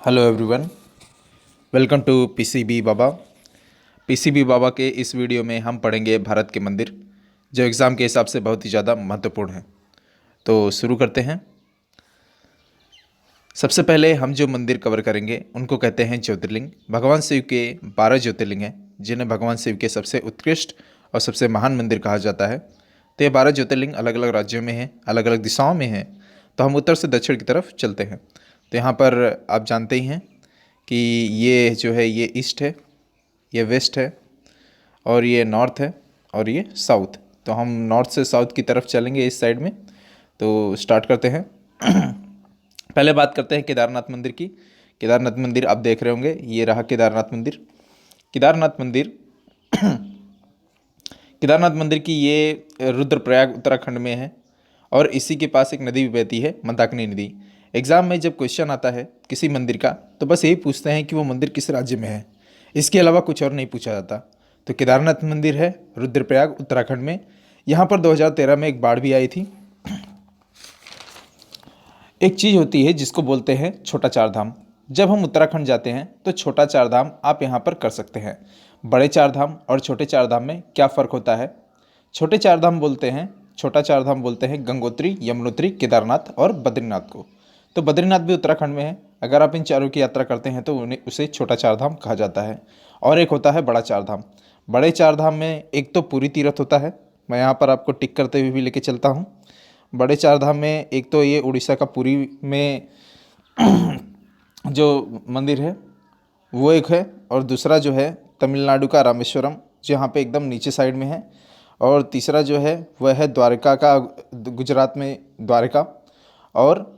Hello everyone, welcome to PCB Baba. PCB Baba के इस video में हम पढ़ेंगे भारत के मंदिर, जो एग्ज़ाम के हिसाब से बहुत ही ज़्यादा महत्वपूर्ण हैं। तो शुरू करते हैं। सबसे पहले हम जो मंदिर कवर करेंगे उनको कहते हैं ज्योतिर्लिंग। भगवान शिव के 12 ज्योतिर्लिंग हैं, जिन्हें भगवान शिव के सबसे उत्कृष्ट और सबसे महान मंदिर कहा जाता है। तो ये 12 ज्योतिर्लिंग अलग अलग राज्यों में हैं, अलग अलग दिशाओं में हैं। तो हम उत्तर से दक्षिण की तरफ चलते हैं। तो यहाँ पर आप जानते ही हैं कि ये जो है ये ईस्ट है, ये वेस्ट है, और ये नॉर्थ है, और ये साउथ। तो हम नॉर्थ से साउथ की तरफ चलेंगे इस साइड में। तो स्टार्ट करते हैं। पहले बात करते हैं केदारनाथ मंदिर की। केदारनाथ मंदिर आप देख रहे होंगे, ये रहा केदारनाथ मंदिर। केदारनाथ मंदिर केदारनाथ मंदिर की ये रुद्रप्रयाग उत्तराखंड में है, और इसी के पास एक नदी भी बहती है, मंदाकिनी नदी। एग्ज़ाम में जब क्वेश्चन आता है किसी मंदिर का, तो बस यही पूछते हैं कि वो मंदिर किस राज्य में है, इसके अलावा कुछ और नहीं पूछा जाता। तो केदारनाथ मंदिर है रुद्रप्रयाग उत्तराखंड में। यहाँ पर 2013 में एक बाढ़ भी आई थी। एक चीज़ होती है जिसको बोलते हैं छोटा चार धाम। जब हम उत्तराखंड जाते हैं तो छोटा चार धाम आप यहाँ पर कर सकते हैं। बड़े चार धाम और छोटे चार धाम में क्या फ़र्क होता है? छोटे चार धाम बोलते हैं, छोटा चार धाम बोलते हैं गंगोत्री, यमुनोत्री, केदारनाथ और बद्रीनाथ को। तो बद्रीनाथ भी उत्तराखंड में है। अगर आप इन चारों की यात्रा करते हैं तो उन्हें उसे छोटा चार धाम कहा जाता है। और एक होता है बड़ा चार धाम। बड़े चार धाम में एक तो पुरी तीर्थ होता है, मैं यहाँ पर आपको टिक करते हुए भी लेके चलता हूँ। बड़े चार धाम में एक तो ये उड़ीसा का पुरी में जो मंदिर है वो एक है, और दूसरा जो है तमिलनाडु का रामेश्वरम, जो यहाँ पे एकदम नीचे साइड में है। और तीसरा जो है वह है द्वारका का, गुजरात में द्वारका। और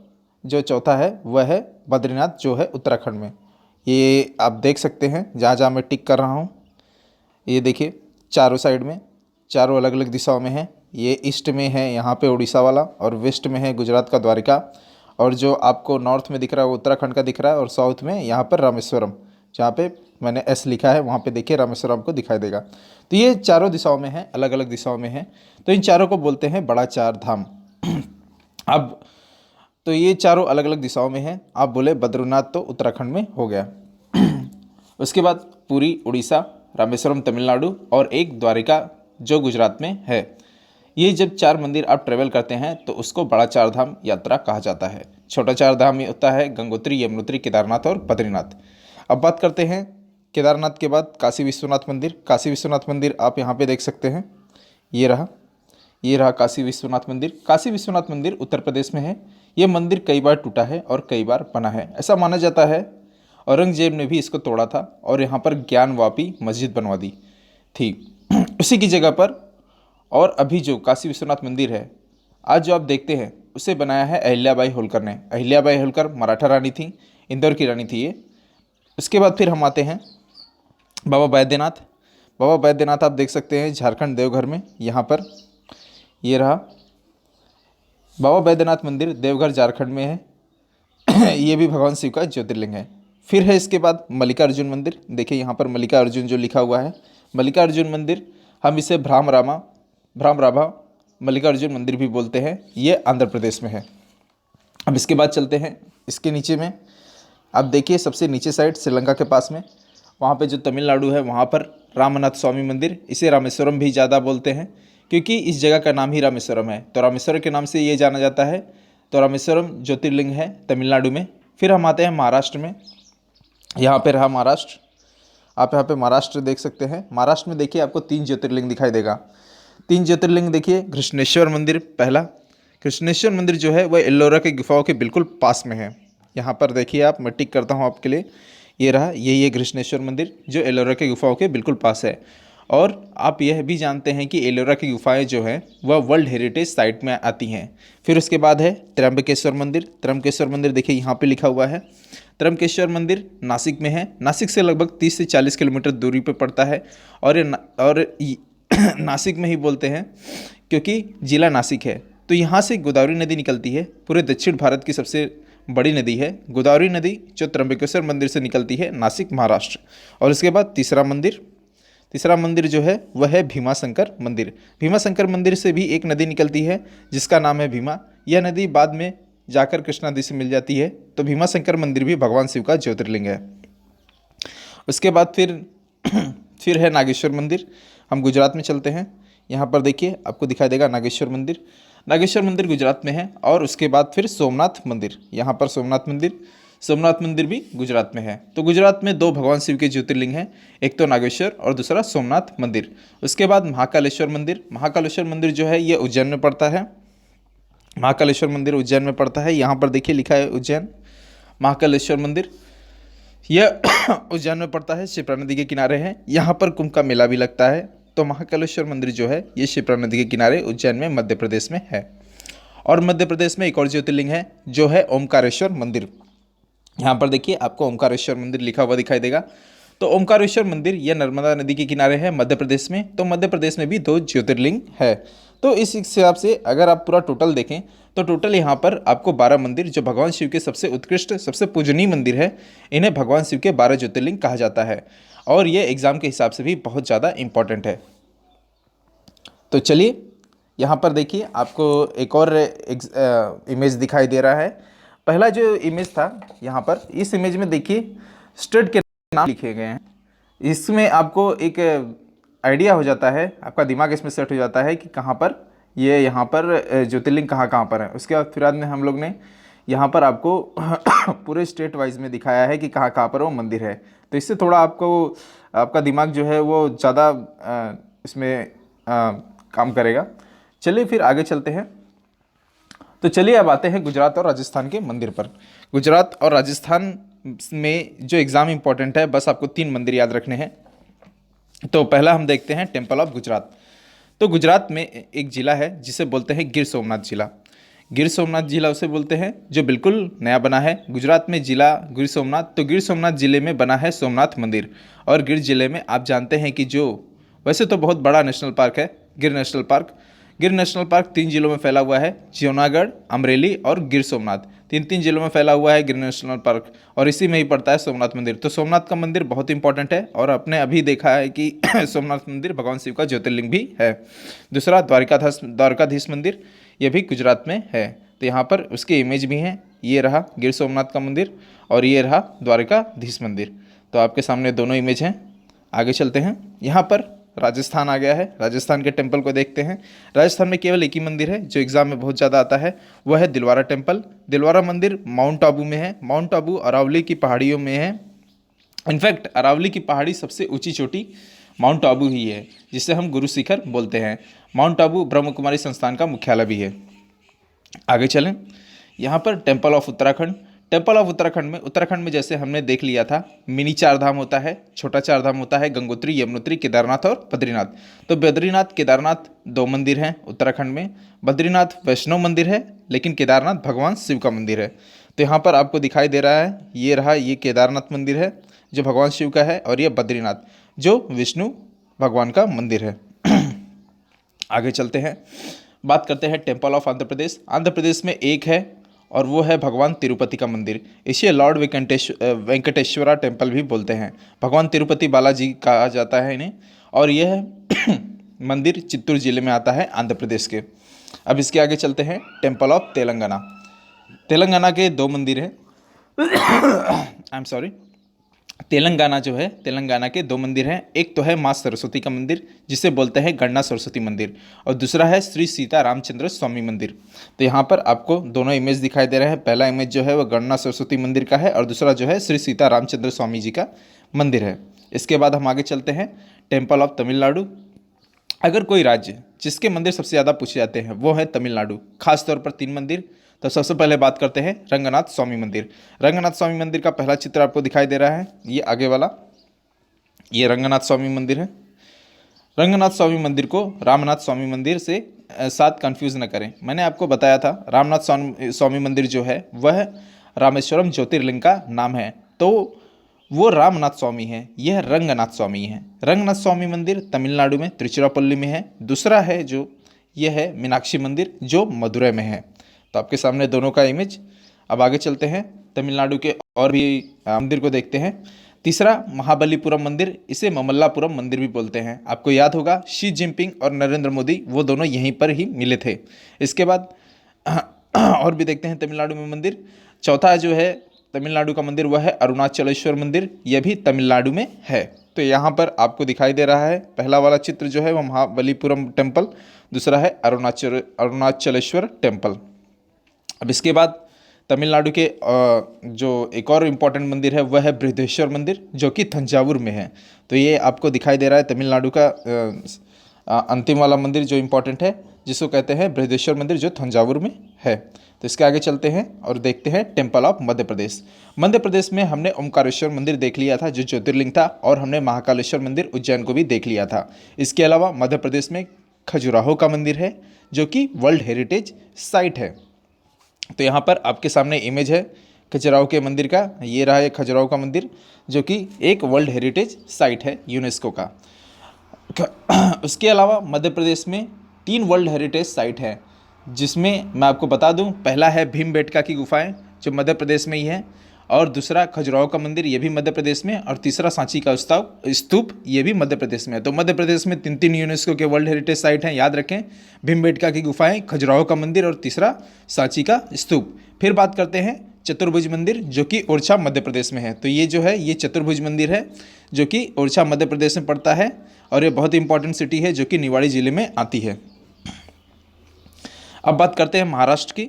जो चौथा है वह है बद्रीनाथ, जो है उत्तराखंड में। ये आप देख सकते हैं जहाँ जहाँ मैं टिक कर रहा हूँ। ये देखिए चारों साइड में, चारों अलग अलग दिशाओं में है। ये ईस्ट में है यहाँ पे उड़ीसा वाला, और वेस्ट में है गुजरात का द्वारका, और जो आपको नॉर्थ में दिख रहा है वो उत्तराखंड का दिख रहा है, और साउथ में यहाँ पर रामेश्वरम, जहाँ पे मैंने एस लिखा है वहाँ पे देखिए रामेश्वरम को दिखाई देगा। तो ये चारों दिशाओं में है, अलग अलग दिशाओं में है। तो इन चारों को बोलते हैं बड़ा चार धाम। अब तो ये चारों अलग अलग दिशाओं में हैं। आप बोले बद्रीनाथ तो उत्तराखंड में हो गया। उसके बाद पुरी उड़ीसा, रामेश्वरम तमिलनाडु, और एक द्वारिका जो गुजरात में है। ये जब चार मंदिर आप ट्रेवल करते हैं तो उसको बड़ा चार धाम यात्रा कहा जाता है। छोटा चार धाम ये होता है गंगोत्री, यमुनोत्री, केदारनाथ और बद्रीनाथ। अब बात करते हैं केदारनाथ के बाद काशी विश्वनाथ मंदिर। काशी विश्वनाथ मंदिर आप यहाँ पे देख सकते हैं, ये रहा काशी विश्वनाथ मंदिर। काशी विश्वनाथ मंदिर उत्तर प्रदेश में है। ये मंदिर कई बार टूटा है और कई बार बना है। ऐसा माना जाता है औरंगजेब ने भी इसको तोड़ा था और यहाँ पर ज्ञानवापी मस्जिद बनवा दी थी उसी की जगह पर। और अभी जो काशी विश्वनाथ मंदिर है आज जो आप देखते हैं उसे बनाया है अहिल्याबाई होलकर ने। अहिल्याबाई होलकर मराठा रानी थी, इंदौर की रानी थी ये। उसके बाद फिर हम आते हैं बाबा बैद्यनाथ। बाबा बैद्यनाथ आप देख सकते हैं झारखंड देवघर में, यहाँ पर ये रहा बाबा बैद्यनाथ मंदिर, देवघर झारखंड में है। ये भी भगवान शिव का ज्योतिर्लिंग है। फिर है इसके बाद मल्लिकार्जुन मंदिर। देखिए यहाँ पर मल्लिकार्जुन जो लिखा हुआ है, मल्लिकार्जुन मंदिर, हम इसे भ्रामराभा मल्लिकार्जुन मंदिर भी बोलते हैं। ये आंध्र प्रदेश में है। अब इसके बाद चलते हैं इसके नीचे में। आप देखिए सबसे नीचे साइड श्रीलंका के पास में, वहाँ पे जो तमिलनाडु है वहाँ पर रामनाथ स्वामी मंदिर, इसे रामेश्वरम भी ज़्यादा बोलते हैं क्योंकि इस जगह का नाम ही रामेश्वरम है, तो रामेश्वरम के नाम से ये जाना जाता है। तो रामेश्वरम ज्योतिर्लिंग है तमिलनाडु में। फिर हम आते हैं महाराष्ट्र में। यहाँ पे रहा महाराष्ट्र। आप यहाँ पे महाराष्ट्र देख सकते हैं। महाराष्ट्र में देखिए आपको 3 ज्योतिर्लिंग दिखाई देगा। 3 ज्योतिर्लिंग देखिए, कृष्णेश्वर मंदिर पहला। कृष्णेश्वर मंदिर जो है वह एल्लोरा की गुफाओं के बिल्कुल पास में है। यहाँ पर देखिए आप, मैं टिक करता हूँ आपके लिए, ये रहा, ये कृष्णेश्वर मंदिर जो एलोरा की गुफाओं के बिल्कुल पास है। और आप यह भी जानते हैं कि एलोरा की गुफाएं जो हैं वह वर्ल्ड हेरिटेज साइट में आती हैं। फिर उसके बाद है त्र्यंबकेश्वर मंदिर। त्र्यंबकेश्वर मंदिर देखिए यहाँ पे लिखा हुआ है। त्र्यंबकेश्वर मंदिर नासिक में है। नासिक से लगभग 30 से 40 किलोमीटर दूरी पर पड़ता है। और नासिक में ही बोलते हैं क्योंकि ज़िला नासिक है। तो यहाँ से गोदावरी नदी निकलती है, पूरे दक्षिण भारत की सबसे बड़ी नदी है गोदावरी नदी, जो त्र्यंबकेश्वर मंदिर से निकलती है, नासिक महाराष्ट्र। और इसके बाद तीसरा मंदिर जो है वह है भीमाशंकर मंदिर। भीमाशंकर मंदिर से भी एक नदी निकलती है जिसका नाम है भीमा। यह नदी बाद में जाकर कृष्णा नदी से मिल जाती है। तो भीमाशंकर मंदिर भी भगवान शिव का ज्योतिर्लिंग है। उसके बाद फिर है नागेश्वर मंदिर। हम गुजरात में चलते हैं। यहाँ पर देखिए आपको दिखाई देगा नागेश्वर मंदिर। नागेश्वर मंदिर गुजरात में है। और उसके बाद फिर सोमनाथ मंदिर, यहाँ पर सोमनाथ मंदिर भी गुजरात में है। तो गुजरात में दो भगवान शिव के ज्योतिर्लिंग हैं, एक तो नागेश्वर और दूसरा सोमनाथ मंदिर। उसके बाद महाकालेश्वर मंदिर। महाकालेश्वर मंदिर जो है ये उज्जैन में पड़ता है। महाकालेश्वर मंदिर उज्जैन में पड़ता है। यहाँ पर देखिए लिखा है उज्जैन। महाकालेश्वर मंदिर यह उज्जैन में पड़ता है, शिप्रा नदी के किनारे है। यहाँ पर कुंभ का मेला भी लगता है। तो महाकालेश्वर मंदिर जो है ये शिप्रा नदी के किनारे उज्जैन में मध्य प्रदेश में है। और मध्य प्रदेश में एक और ज्योतिर्लिंग है जो है ओमकारेश्वर मंदिर। यहाँ पर देखिए आपको ओमकारेश्वर मंदिर लिखा हुआ दिखाई देगा। तो ओमकारेश्वर मंदिर यह नर्मदा नदी के किनारे है मध्य प्रदेश में। तो मध्य प्रदेश में भी दो ज्योतिर्लिंग है। तो इस हिसाब से अगर आप पूरा टोटल देखें तो टोटल यहाँ पर आपको 12 मंदिर जो भगवान शिव के सबसे उत्कृष्ट सबसे पूजनीय मंदिर है, इन्हें भगवान शिव के 12 ज्योतिर्लिंग कहा जाता है। और ये एग्ज़ाम के हिसाब से भी बहुत ज़्यादा इम्पॉर्टेंट है। तो चलिए यहाँ पर देखिए आपको एक और इमेज दिखाई दे रहा है। पहला जो इमेज था यहाँ पर, इस इमेज में देखिए स्टेट के नाम लिखे गए हैं। इसमें आपको एक आइडिया हो जाता है, आपका दिमाग इसमें सेट हो जाता है कि कहाँ पर ये यहाँ पर ज्योतिर्लिंग कहाँ कहाँ पर है। उसके बाद फिर में हम लोग ने यहाँ पर आपको पूरे स्टेट वाइज में दिखाया है कि कहाँ कहाँ पर वो मंदिर है। तो इससे थोड़ा आपको आपका दिमाग जो है वो ज़्यादा इसमें काम करेगा। चलिए फिर आगे चलते हैं। तो चलिए अब आते हैं गुजरात और राजस्थान के मंदिर पर। गुजरात और राजस्थान में जो एग्ज़ाम इंपॉर्टेंट है, बस आपको 3 मंदिर याद रखने हैं। तो पहला हम देखते हैं टेम्पल ऑफ गुजरात। तो गुजरात में एक ज़िला है जिसे बोलते हैं गिर सोमनाथ ज़िला। गिर सोमनाथ ज़िला उसे बोलते हैं जो बिल्कुल नया बना है गुजरात में ज़िला गिर सोमनाथ। तो गिर सोमनाथ ज़िले में बना है सोमनाथ मंदिर। और गिर ज़िले में आप जानते हैं कि जो वैसे तो बहुत बड़ा नेशनल पार्क है गिर नेशनल पार्क। गिर नेशनल पार्क 3 जिलों में फैला हुआ है, जूनागढ़, अमरेली और गिर सोमनाथ। 3 जिलों में फैला हुआ है गिर नेशनल पार्क। और इसी में ही पड़ता है सोमनाथ मंदिर। तो सोमनाथ का मंदिर बहुत इंपॉर्टेंट है। और आपने अभी देखा है कि सोमनाथ मंदिर भगवान शिव का ज्योतिर्लिंग भी है। दूसरा द्वारकाधीश मंदिर, ये भी गुजरात में है। तो यहाँ पर उसके इमेज भी हैं। ये रहा गिर सोमनाथ का मंदिर और ये रहा द्वारकाधीश मंदिर। तो आपके सामने दोनों इमेज हैं। आगे चलते हैं। यहाँ पर राजस्थान आ गया है। राजस्थान के टेम्पल को देखते हैं। राजस्थान में केवल एक ही मंदिर है जो एग्जाम में बहुत ज़्यादा आता है, वह है दिलवारा टेम्पल। दिलवारा मंदिर माउंट आबू में है। माउंट आबू अरावली की पहाड़ियों में है। इनफैक्ट अरावली की पहाड़ी सबसे ऊंची चोटी माउंट आबू ही है, जिसे हम गुरु शिखर बोलते हैं। माउंट आबू ब्रह्म कुमारी संस्थान का मुख्यालय भी है। आगे चलें। यहाँ पर temple of Uttarakhand. Temple of Uttarakhand में जैसे हमने देख लिया था, मिनी 4 धाम होता है, छोटा 4 धाम होता है, गंगोत्री, यमुनोत्री, केदारनाथ और बद्रीनाथ। तो बद्रीनाथ केदारनाथ 2 मंदिर हैं उत्तराखंड में। बद्रीनाथ वैष्णव मंदिर है, लेकिन केदारनाथ भगवान शिव का मंदिर है। तो यहाँ पर आपको दिखाई दे रहा है, ये रहा, ये केदारनाथ मंदिर है जो भगवान शिव का है, और ये बद्रीनाथ जो विष्णु भगवान का मंदिर है। आगे चलते हैं, बात करते हैं टेम्पल ऑफ आंध्र प्रदेश। आंध्र प्रदेश में एक है और वो है भगवान तिरुपति का मंदिर। इसे लॉर्ड वेंकटेश्वरा टेम्पल भी बोलते हैं। भगवान तिरुपति बालाजी कहा जाता है इन्हें। और यह मंदिर चित्तूर जिले में आता है आंध्र प्रदेश के। अब इसके आगे चलते हैं टेम्पल ऑफ तेलंगाना। तेलंगाना के 2 मंदिर हैं। आई एम सॉरी, तेलंगाना जो है, तेलंगाना के 2 मंदिर हैं। एक तो है माँ सरस्वती का मंदिर जिसे बोलते हैं गणना सरस्वती मंदिर, और दूसरा है श्री सीता रामचंद्र स्वामी मंदिर। तो यहाँ पर आपको दोनों इमेज दिखाई दे रहे हैं। पहला इमेज जो है वो गणना सरस्वती मंदिर का है और दूसरा जो है श्री सीता रामचंद्र स्वामी जी का मंदिर है। इसके बाद हम आगे चलते हैं टेम्पल ऑफ तमिलनाडु। अगर कोई राज्य जिसके मंदिर सबसे ज़्यादा पूछे जाते हैं वो है तमिलनाडु, खासतौर पर 3 मंदिर। तो सबसे पहले बात करते हैं रंगनाथ स्वामी मंदिर। रंगनाथ स्वामी मंदिर का पहला चित्र आपको दिखाई दे रहा है, ये आगे वाला, ये रंगनाथ स्वामी मंदिर है। रंगनाथ स्वामी मंदिर को रामनाथ स्वामी मंदिर से साथ कंफ्यूज न करें। मैंने आपको बताया था रामनाथ स्वामी मंदिर जो है वह रामेश्वरम ज्योतिर्लिंग का नाम है, तो वो रामनाथ स्वामी है, यह रंगनाथ स्वामी है। रंगनाथ स्वामी मंदिर तमिलनाडु में तिरुचिरापल्ली में है। दूसरा है जो यह है मीनाक्षी मंदिर जो मदुरै में है। तो आपके सामने दोनों का इमेज। अब आगे चलते हैं, तमिलनाडु के और भी मंदिर को देखते हैं। तीसरा महाबलीपुरम मंदिर, इसे ममल्लापुरम मंदिर भी बोलते हैं। आपको याद होगा शी जिनपिंग और नरेंद्र मोदी वो दोनों यहीं पर ही मिले थे। इसके बाद और भी देखते हैं तमिलनाडु में मंदिर। चौथा जो है तमिलनाडु का मंदिर वह है अरुणाचलेश्वर मंदिर, यह भी तमिलनाडु में है। तो यहाँ पर आपको दिखाई दे रहा है पहला वाला चित्र जो है वो महाबलीपुरम टेम्पल, दूसरा है अरुणाचलेश्वर टेम्पल। अब इसके बाद तमिलनाडु के जो एक और इम्पॉर्टेंट मंदिर है वह है बृहदेश्वर मंदिर, जो कि तंजावुर में है। तो ये आपको दिखाई दे रहा है तमिलनाडु का अंतिम वाला मंदिर जो इम्पोर्टेंट है, जिसको कहते हैं बृहदेश्वर मंदिर, जो तंजावुर में है। तो इसके आगे चलते हैं और देखते हैं टेम्पल ऑफ मध्य प्रदेश। मध्य प्रदेश में हमने ओमकारेश्वर मंदिर देख लिया था जो ज्योतिर्लिंग था, और हमने महाकालेश्वर मंदिर उज्जैन को भी देख लिया था। इसके अलावा मध्य प्रदेश में खजुराहो का मंदिर है जो कि वर्ल्ड हेरिटेज साइट है। तो यहाँ पर आपके सामने इमेज है खजुराहो के मंदिर का, ये रहा है खजुराहो का मंदिर जो कि एक वर्ल्ड हेरिटेज साइट है यूनेस्को का। उसके अलावा मध्य प्रदेश में 3 वर्ल्ड हेरिटेज साइट है, जिसमें मैं आपको बता दूं, पहला है भीमबेटका की गुफाएं जो मध्य प्रदेश में ही है, और दूसरा खजुराहो का मंदिर ये भी मध्य प्रदेश में, और तीसरा सांची का स्तूप ये भी मध्य प्रदेश में है। तो मध्य प्रदेश में 3 यूनेस्को के वर्ल्ड हेरिटेज साइट हैं, याद रखें, भीमबेटका की गुफाएं, खजुराहो का मंदिर और तीसरा सांची का स्तूप। फिर बात करते हैं चतुर्भुज मंदिर जो कि ओरछा मध्य प्रदेश में है। तो ये जो है ये चतुर्भुज मंदिर है जो कि ओरछा मध्य प्रदेश में पड़ता है, और ये बहुत इंपॉर्टेंट सिटी है जो कि निवाड़ी जिले में आती है। अब बात करते हैं महाराष्ट्र की।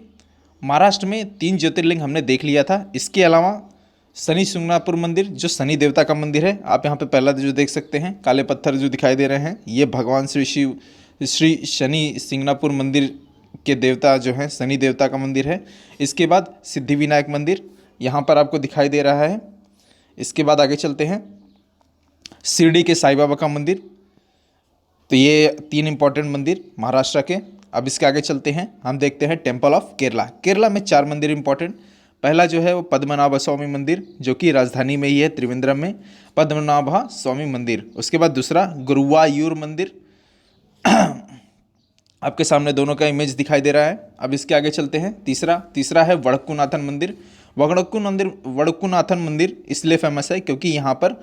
महाराष्ट्र में 3 ज्योतिर्लिंग हमने देख लिया था। इसके अलावा शनि शिंगणापुर मंदिर जो शनि देवता का मंदिर है, आप यहाँ पे पहला जो देख सकते हैं काले पत्थर जो दिखाई दे रहे हैं, ये भगवान श्री शनि शिंगणापुर मंदिर के देवता जो हैं शनि देवता का मंदिर है। इसके बाद सिद्धिविनायक मंदिर यहाँ पर आपको दिखाई दे रहा है। इसके बाद आगे चलते हैं शिरडी के साईं बाबा का मंदिर। तो ये 3 इंपॉर्टेंट मंदिर महाराष्ट्र के। अब इसके आगे चलते हैं, हम देखते हैं टेम्पल ऑफ केरला। केरला में 4 मंदिर इंपॉर्टेंट। पहला जो है वो पद्मनाभ स्वामी मंदिर जो कि राजधानी में ही है, त्रिवेंद्रम में पद्मनाभ स्वामी मंदिर। उसके बाद दूसरा गुरुवायूर मंदिर, आपके सामने दोनों का इमेज दिखाई दे रहा है। अब इसके आगे चलते हैं, तीसरा है वड़क्कूनाथन मंदिर। वड़क्कूनाथन मंदिर इसलिए फेमस है क्योंकि यहाँ पर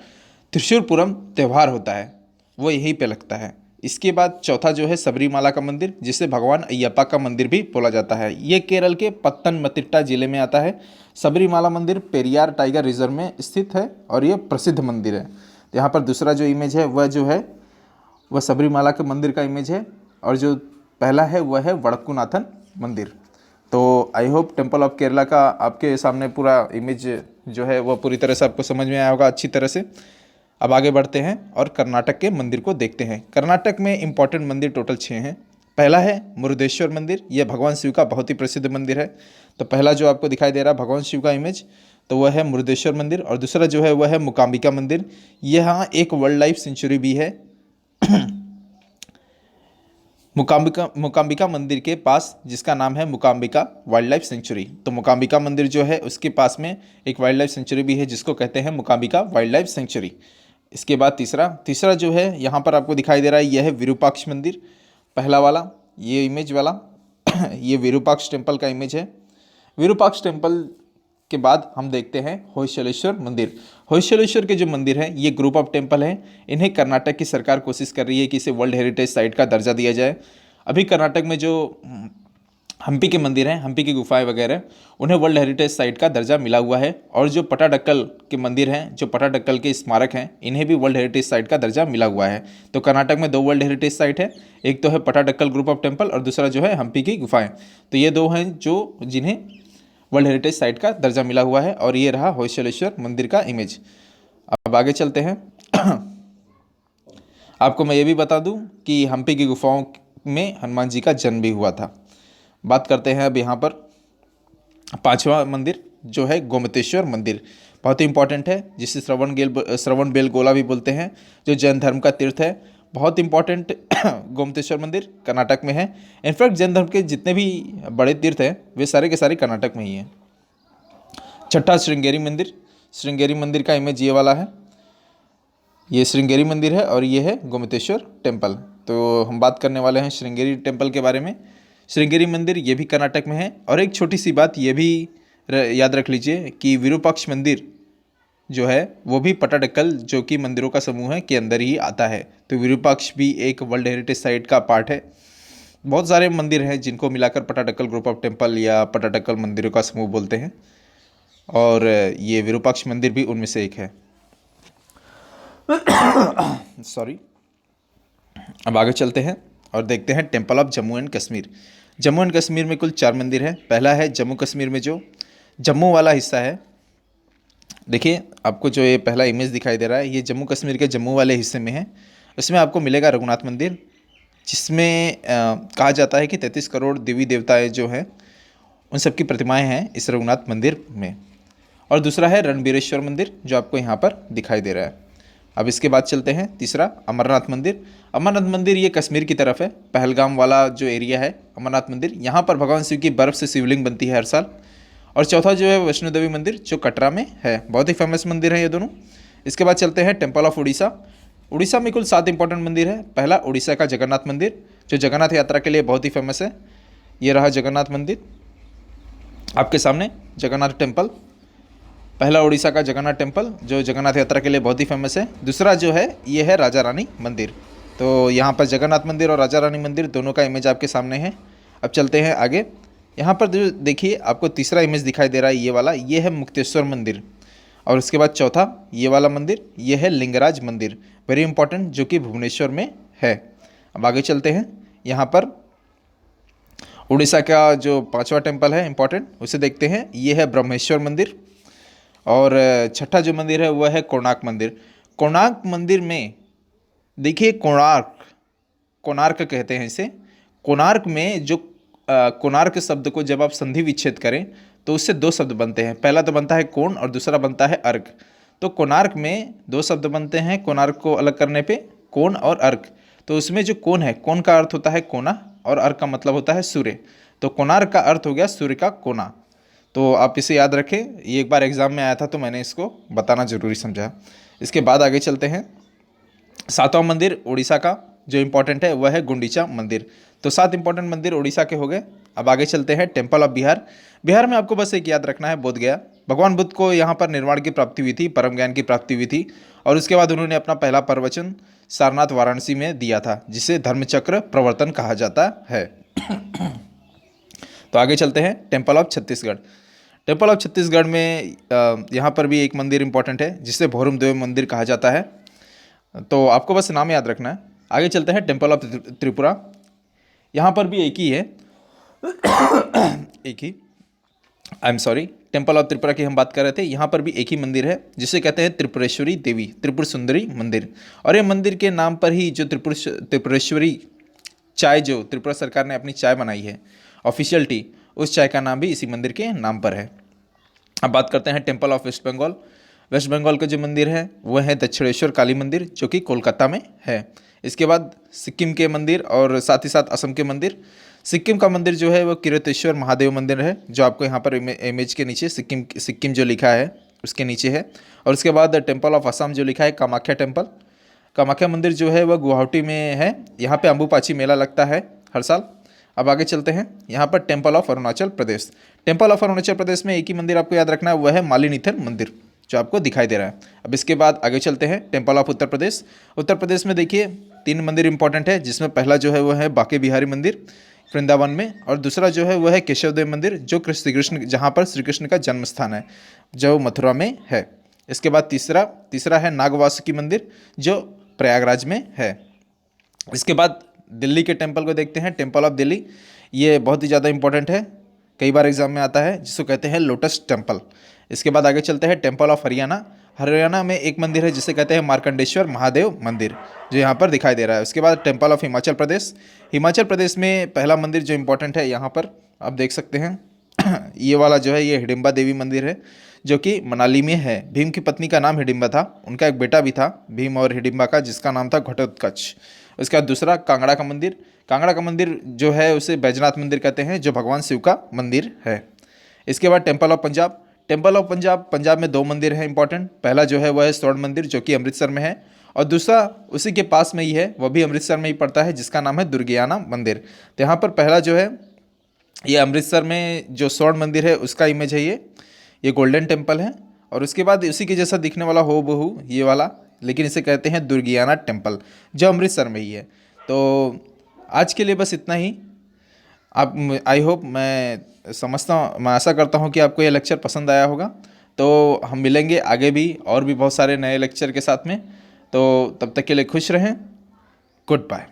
त्रिशूलपुरम त्यौहार होता है, वो यहीं पे लगता है। इसके बाद चौथा जो है सबरीमाला का मंदिर, जिसे भगवान अय्यप्पा का मंदिर भी बोला जाता है। ये केरल के पत्तनमतिट्टा जिले में आता है। सबरीमाला मंदिर पेरियार टाइगर रिजर्व में स्थित है और ये प्रसिद्ध मंदिर है। यहाँ पर दूसरा जो इमेज है वह जो है वह सबरीमाला के मंदिर का इमेज है, और जो पहला है वह है वड़क्कूनाथन मंदिर। तो I hope temple of Kerala का आपके सामने पूरा इमेज जो है वह पूरी तरह से आपको समझ में आया होगा अच्छी तरह से। अब आगे बढ़ते हैं और कर्नाटक के मंदिर को देखते हैं। कर्नाटक में इंपॉर्टेंट मंदिर टोटल 6 हैं। पहला है मुरुदेश्वर मंदिर, यह भगवान शिव का बहुत ही प्रसिद्ध मंदिर है। तो पहला जो आपको दिखाई दे रहा है भगवान शिव का इमेज, तो वह है मुरुदेश्वर मंदिर। और दूसरा जो है वह है मुकाम्बिका मंदिर, यहाँ एक वाइल्ड लाइफ सेंचुरी भी है। मुकाम्बिका मंदिर के पास जिसका नाम है मुकाम्बिका वाइल्ड लाइफ सेंचुरी। तो मुकाम्बिका मंदिर जो है उसके पास में एक वाइल्ड लाइफ सेंचुरी भी है जिसको कहते हैं मुकाम्बिका वाइल्ड लाइफ सेंचुरी। इसके बाद तीसरा जो है यहाँ पर आपको दिखाई दे रहा है, यह है विरूपाक्ष मंदिर, पहला वाला ये इमेज वाला ये विरूपाक्ष टेम्पल का इमेज है। विरूपाक्ष टेम्पल के बाद हम देखते हैं होयसलेश्वर मंदिर। होयसलेश्वर के जो मंदिर हैं ये ग्रुप ऑफ टेम्पल हैं। इन्हें कर्नाटक की सरकार कोशिश कर रही है कि इसे वर्ल्ड हेरिटेज साइट का दर्जा दिया जाए। अभी कर्नाटक में जो हम्पी के मंदिर हैं, हम्पी की गुफाएं वगैरह, उन्हें वर्ल्ड हेरिटेज साइट का दर्जा मिला हुआ है। और जो पटाडक्कल के मंदिर हैं, जो पटाडक्कल के स्मारक हैं, इन्हें भी वर्ल्ड हेरिटेज साइट का दर्जा मिला हुआ है। तो कर्नाटक में 2 वर्ल्ड हेरिटेज साइट है, एक तो है पटाडक्कल ग्रुप ऑफ टेम्पल और दूसरा जो है हम्पी की गुफाएं। तो ये 2 हैं जो जिन्हें वर्ल्ड हेरिटेज साइट का दर्जा मिला हुआ है। और ये रहा होयसलेश्वर मंदिर का इमेज। अब आगे चलते हैं। आपको मैं ये भी बता दूं कि हम्पी की गुफाओं में हनुमान जी का जन्म भी हुआ था। बात करते हैं अब यहाँ पर 5वां मंदिर जो है गोमतेश्वर मंदिर, बहुत ही इंपॉर्टेंट है, जिसे श्रवण बेलगोला भी बोलते हैं, जो जैन धर्म का तीर्थ है। बहुत इंपॉर्टेंट गोमतेश्वर मंदिर कर्नाटक में है। इनफैक्ट जैन धर्म के जितने भी बड़े तीर्थ हैं वे सारे के सारे कर्नाटक में ही हैं। छठा श्रृंगेरी मंदिर। श्रृंगेरी मंदिर का इमेज ये वाला है, ये श्रृंगेरी मंदिर है और ये है गोमतेश्वर टेम्पल। तो हम बात करने वाले हैं श्रृंगेरी टेम्पल के बारे में। श्रृंगेरी मंदिर ये भी कर्नाटक में है। और एक छोटी सी बात ये भी याद रख लीजिए कि विरूपाक्ष मंदिर जो है वो भी पटाडक्कल जो कि मंदिरों का समूह है के अंदर ही आता है। तो विरूपाक्ष भी एक वर्ल्ड हेरिटेज साइट का पार्ट है। बहुत सारे मंदिर हैं जिनको मिलाकर पटाडक्कल ग्रुप ऑफ टेम्पल या पटाडक्कल मंदिरों का समूह बोलते हैं, और ये विरूपाक्ष मंदिर भी उनमें से एक है। सॉरी। अब आगे चलते हैं और देखते हैं temple of Jammu and Kashmir. Jammu and Kashmir में कुल 4 मंदिर हैं। पहला है जम्मू कश्मीर में जो जम्मू वाला हिस्सा है, देखिए आपको जो ये पहला इमेज दिखाई दे रहा है, ये जम्मू कश्मीर के जम्मू वाले हिस्से में है। इसमें आपको मिलेगा रघुनाथ मंदिर, जिसमें कहा जाता है कि 33 करोड़ देवी देवताएं जो हैं उन सब की प्रतिमाएँ हैं इस रघुनाथ मंदिर में। और दूसरा है रणबीरेश्वर मंदिर, जो आपको यहाँ पर दिखाई दे रहा है। अब इसके बाद चलते हैं तीसरा, अमरनाथ मंदिर। अमरनाथ मंदिर ये कश्मीर की तरफ है, पहलगाम वाला जो एरिया है अमरनाथ मंदिर, यहाँ पर भगवान शिव की बर्फ़ से शिवलिंग बनती है हर साल। और चौथा जो है वैष्णो देवी मंदिर, जो कटरा में है। बहुत ही फेमस मंदिर है ये दोनों। इसके बाद चलते हैं टेम्पल ऑफ उड़ीसा। उड़ीसा में कुल 7 इंपॉर्टेंट मंदिर है। पहला उड़ीसा का जगन्नाथ मंदिर, जो जगन्नाथ यात्रा के लिए बहुत ही फेमस है। ये रहा जगन्नाथ मंदिर आपके सामने, जगन्नाथ टेम्पल। पहला उड़ीसा का जगन्नाथ टेम्पल जो जगन्नाथ यात्रा के लिए बहुत ही फेमस है। दूसरा जो है ये है राजा रानी मंदिर। तो यहाँ पर जगन्नाथ मंदिर और राजा रानी मंदिर दोनों का इमेज आपके सामने है। अब चलते हैं आगे। यहाँ पर जो देखिए आपको तीसरा इमेज दिखाई दे रहा है, ये वाला, ये है मुक्तेश्वर मंदिर। और उसके बाद चौथा ये वाला मंदिर, ये है लिंगराज मंदिर, वेरी इंपॉर्टेंट, जो कि भुवनेश्वर में है। अब आगे चलते हैं। यहाँ पर उड़ीसा का जो 5वां टेम्पल है इंपॉर्टेंट, उसे देखते हैं। ये है ब्रह्मेश्वर मंदिर। और छठा जो मंदिर है वह है कोणार्क मंदिर। कोणार्क मंदिर में देखिए, कोणार्क कहते हैं इसे। कोणार्क में जो कोणार्क शब्द को जब आप संधि विच्छेद करें तो उससे 2 शब्द बनते हैं। पहला तो बनता है कोण और दूसरा बनता है अर्क। तो कोणार्क में 2 शब्द बनते हैं कोणार्क को अलग करने पे, कोण और अर्क। तो उसमें जो कोण है, कोण का अर्थ होता है कोना और अर्क का मतलब होता है सूर्य। तो कोणार्क का अर्थ हो गया सूर्य का कोना। तो आप इसे याद रखें, ये एक बार एग्जाम में आया था तो मैंने इसको बताना जरूरी समझा। इसके बाद आगे चलते हैं। 7वां मंदिर उड़ीसा का जो इम्पोर्टेंट है वह है गुंडीचा मंदिर। तो 7 इंपॉर्टेंट मंदिर उड़ीसा के हो गए। अब आगे चलते हैं टेम्पल ऑफ बिहार। बिहार में आपको बस एक याद रखना है, बोध गया। भगवान बुद्ध को यहाँ पर निर्वाण की प्राप्ति हुई थी, परम ज्ञान की प्राप्ति हुई थी। और उसके बाद उन्होंने अपना पहला प्रवचन सारनाथ वाराणसी में दिया था, जिसे धर्मचक्र प्रवर्तन कहा जाता है। तो आगे चलते हैं temple of Chhattisgarh. Temple of Chhattisgarh में यहाँ पर भी एक मंदिर इंपॉर्टेंट है, जिसे भौरम देव मंदिर कहा जाता है। तो आपको बस नाम याद रखना है। आगे चलते हैं टेम्पल ऑफ त्रिपुरा। यहाँ पर भी एक ही है, एक ही, I am sorry, temple of Tripura की हम बात कर रहे थे। यहाँ पर भी एक ही मंदिर है, जिसे कहते हैं त्रिपुरेश्वरी देवी, त्रिपुर सुंदरी मंदिर। और ये मंदिर के नाम पर ही जो त्रिपुरेश्वरी चाय, जो त्रिपुरा सरकार ने अपनी चाय बनाई है ऑफिशियल टी, उस चाय का नाम भी इसी मंदिर के नाम पर है। अब बात करते हैं टेम्पल ऑफ वेस्ट बंगाल। वेस्ट बंगाल का जो मंदिर है वह है दक्षिणेश्वर काली मंदिर, जो कि कोलकाता में है। इसके बाद सिक्किम के मंदिर और साथ ही साथ असम के मंदिर। सिक्किम का मंदिर जो है वो किरतेश्वर महादेव मंदिर है, जो आपको यहाँ पर इमेज के नीचे सिक्किम जो लिखा है उसके नीचे है। और उसके बाद टेम्पल ऑफ असम जो लिखा है कामाख्या टेम्पल। कामाख्या मंदिर जो है वह गुवाहाटी में है। यहाँ पे अम्बुपाची मेला लगता है हर साल। अब आगे चलते हैं। यहाँ पर temple of Arunachal Pradesh. Temple of Arunachal Pradesh में एक ही मंदिर आपको याद रखना है, वह है मालिनीथर मंदिर, जो आपको दिखाई दे रहा है। अब इसके बाद आगे चलते हैं टेम्पल ऑफ उत्तर प्रदेश। उत्तर प्रदेश में देखिए 3 मंदिर इंपॉर्टेंट है, जिसमें पहला जो है वह है बांके बिहारी मंदिर वृंदावन में, और दूसरा जो है वह है केशव देव मंदिर, जो श्री कृष्ण, जहाँ पर श्री कृष्ण का जन्म स्थान है, जो मथुरा में है। इसके बाद तीसरा है नागवासुकी मंदिर, जो प्रयागराज में है। इसके बाद दिल्ली के टेम्पल को देखते हैं, टेम्पल ऑफ दिल्ली। ये बहुत ही ज़्यादा इंपॉर्टेंट है, कई बार एग्जाम में आता है, जिसको कहते हैं लोटस टेम्पल। इसके बाद आगे चलते हैं टेम्पल ऑफ हरियाणा। हरियाणा में एक मंदिर है जिसे कहते हैं मार्कंडेश्वर महादेव मंदिर, जो यहाँ पर दिखाई दे रहा है। उसके बाद टेम्पल ऑफ हिमाचल प्रदेश। हिमाचल प्रदेश में पहला मंदिर जो इंपॉर्टेंट है, यहाँ पर आप देख सकते हैं ये वाला जो है ये हिडिंबा देवी मंदिर है, जो कि मनाली में है। भीम की पत्नी का नाम हिडिंबा था, उनका एक बेटा भी था भीम और हिडिंबा का, जिसका नाम था घटोत्कच। उसके बाद दूसरा कांगड़ा का मंदिर। कांगड़ा का मंदिर जो है उसे बैजनाथ मंदिर कहते हैं, जो भगवान शिव का मंदिर है। इसके बाद temple of Punjab. Temple of Punjab, Punjab में 2 मंदिर हैं इंपॉर्टेंट। पहला जो है वह है स्वर्ण मंदिर, जो कि अमृतसर में है, और दूसरा उसी के पास में ही है, वह भी अमृतसर में ही पड़ता है, जिसका नाम है दुर्गियाना मंदिर। तो यहाँ पर पहला जो है ये अमृतसर में जो स्वर्ण मंदिर है उसका इमेज है, ये गोल्डन टेम्पल है। और उसके बाद उसी के जैसा दिखने वाला हो बहू ये वाला, लेकिन इसे कहते हैं दुर्गियाना टेम्पल, जो अमृतसर में ही है। तो आज के लिए बस इतना ही। आप आई होप, मैं समझता हूँ, मैं आशा करता हूँ कि आपको ये लेक्चर पसंद आया होगा। तो हम मिलेंगे आगे भी और भी बहुत सारे नए लेक्चर के साथ में। तो तब तक के लिए खुश रहें। Good bye.